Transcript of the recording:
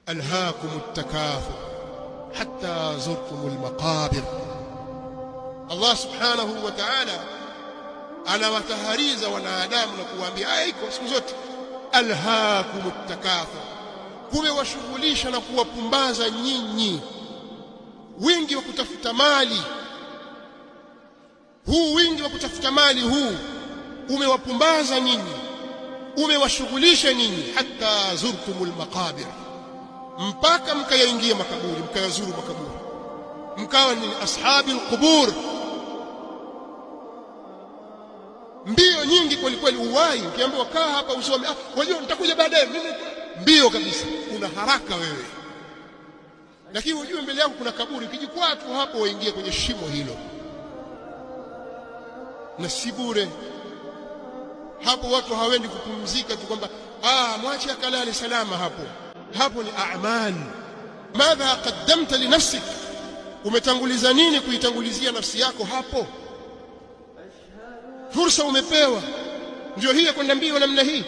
alhaakumut takathur hatta zurtumul maqabir. Allah subhanahu wa ta'ala anawatahariza wanadamu na kuwaambia iko siku zote alhaakumut takathur, kumewashughulisha na kuwapumbaza nyinyi wingi wa kutafuta mali. Huu wingi wa kutafuta mali huu umewapumbaza nyinyi, umewashughulisha nyinyi, hatta zurtumul maqabir, mpaka mkayaingia makaburi, mkayazuru makaburi, mkawa ni ashabi alqubur. Mbio nyingi kweli kweli, uwai ukiambiwa kaa hapa usome, wajua nitakuja baadaye, mimi mbio kabisa, una haraka wewe. Lakini ujue mbele yangu kuna kaburi, ukijikwaa tu hapo waingia kwenye shimo hilo, na si bure. Hapo watu hawendi kupumzika tu kwamba mwache akalale salama. Hapo ni a'mal. Madha qaddamta li nafsik, umetanguliza nini kuitangulizia nafsi yako? Hapo fursa umepewa, ndio hii kwenda mbio namna hii.